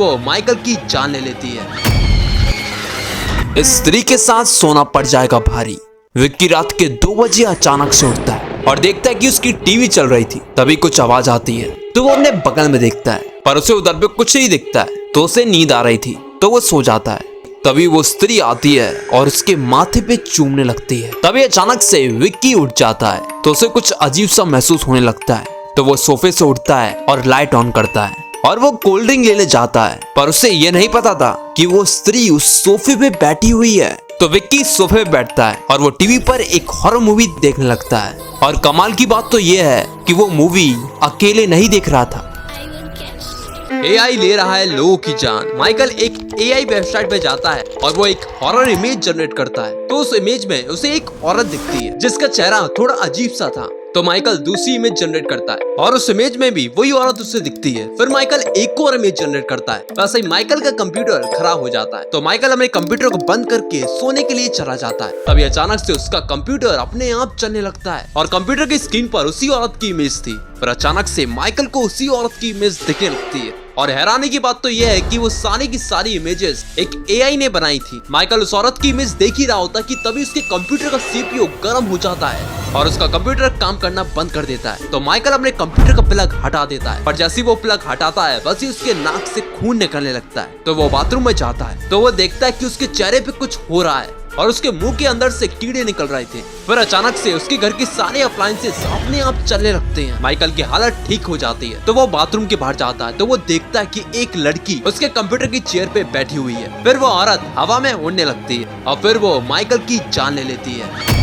वो माइकल की जान ले लेती है। इस स्त्री के साथ सोना पड़ जाएगा भारी। विक्की रात के 2 बजे अचानक से उठता है और देखता है कि उसकी टीवी चल रही थी। तभी कुछ आवाज आती है तो वो अपने बगल में देखता है, पर उसे उधर पे कुछ नहीं दिखता है। तो उसे नींद आ रही थी तो वो सो जाता है। तभी वो स्त्री आती है और उसके माथे पे चूमने लगती है। तभी अचानक से विक्की उठ जाता है तो उसे कुछ अजीब सा महसूस होने लगता है। तो वो सोफे से उठता है और लाइट ऑन करता है और वो कोल्ड ड्रिंक लेने जाता है, पर उसे ये नहीं पता था कि वो स्त्री उस सोफे पे बैठी हुई है। तो विक्की सोफे पे बैठता है और वो टीवी पर एक हॉरर मूवी देखने लगता है। और कमाल की बात तो ये है कि वो मूवी अकेले नहीं देख रहा था। एआई ले रहा है लोगों की जान। माइकल एक एआई वेबसाइट पे जाता है और वो एक हॉरर इमेज जनरेट करता है। तो उस इमेज में उसे एक औरत दिखती है जिसका चेहरा थोड़ा अजीब सा था। तो माइकल दूसरी इमेज जनरेट करता है और उस इमेज में भी वही औरत उससे दिखती है। फिर माइकल एक और इमेज जनरेट करता है। वैसे ही माइकल का कंप्यूटर खराब हो जाता है। तो माइकल अपने कंप्यूटर को बंद करके सोने के लिए चला जाता है। तभी अचानक से उसका कंप्यूटर अपने आप चलने लगता है और कंप्यूटर की स्क्रीन पर उसी औरत की इमेज थी। पर अचानक से माइकल को उसी औरत की इमेज दिखने लगती है। और हैरानी की बात तो यह है कि वो सारी की सारी इमेजेस एक एआई ने बनाई थी। माइकल उस औरत की इमेज देख ही रहा होता कि तभी उसके कंप्यूटर का सीपीयू गर्म हो जाता है और उसका कंप्यूटर काम करना बंद कर देता है। तो माइकल अपने कंप्यूटर का प्लग हटा देता है, पर जैसे वो प्लग हटाता है वैसे ही उसके नाक से खून निकलने लगता है। तो वो बाथरूम में जाता है तो वो देखता है कि उसके चेहरे पे कुछ हो रहा है और उसके मुंह के अंदर से कीड़े निकल रहे थे। फिर अचानक से उसके घर के सारे अप्लायंसेस अपने आप चलने लगते हैं। माइकल की हालत ठीक हो जाती है तो वो बाथरूम के बाहर जाता है तो वो देखता है कि एक लड़की उसके कंप्यूटर की चेयर पे बैठी हुई है। फिर वो औरत हवा में उड़ने लगती है और फिर वो माइकल की जान ले लेती है।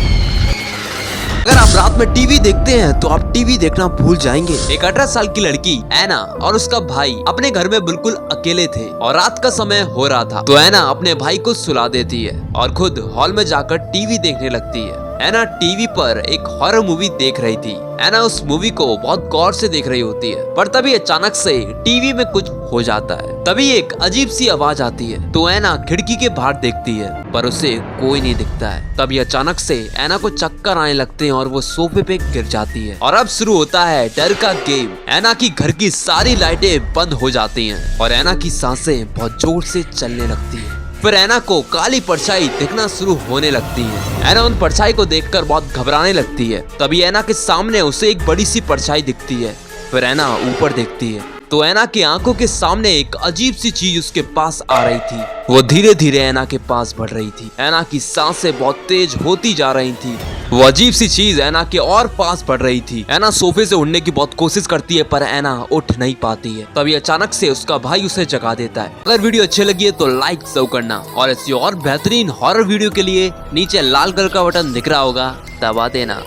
अगर आप रात में टीवी देखते हैं तो आप टीवी देखना भूल जाएंगे। एक 18 साल की लड़की एना और उसका भाई अपने घर में बिल्कुल अकेले थे और रात का समय हो रहा था। तो एना अपने भाई को सुला देती है और खुद हॉल में जाकर टीवी देखने लगती है। एना टीवी पर एक हॉरर मूवी देख रही थी। एना उस मूवी को बहुत गौर से देख रही होती है, पर तभी अचानक से टीवी में कुछ हो जाता है। तभी एक अजीब सी आवाज आती है तो एना खिड़की के बाहर देखती है, पर उसे कोई नहीं दिखता है। तभी अचानक से एना को चक्कर आने लगते हैं और वो सोफे पे गिर जाती है। और अब शुरू होता है डर का गेम। एना की घर की सारी लाइटें बंद हो जाती हैं और एना की सांसें बहुत जोर से चलने लगती है। फिर एना को काली परछाई दिखना शुरू होने लगती है। एना उन परछाई को देखकर बहुत घबराने लगती है। तभी एना के सामने उसे एक बड़ी सी परछाई दिखती है। फिर एना ऊपर देखती है तो एना की आंखों के सामने एक अजीब सी चीज उसके पास आ रही थी। वो धीरे धीरे एना के पास बढ़ रही थी। एना की सांसें बहुत तेज होती जा रही थी। वो अजीब सी चीज एना के और पास बढ़ रही थी। एना सोफे से उठने की बहुत कोशिश करती है पर एना उठ नहीं पाती है। तभी अचानक से उसका भाई उसे जगा देता है। अगर वीडियो अच्छी लगी है तो लाइक जरूर करना और ऐसी और बेहतरीन हॉरर वीडियो के लिए नीचे लाल कलर का बटन दिख रहा होगा, दबा देना।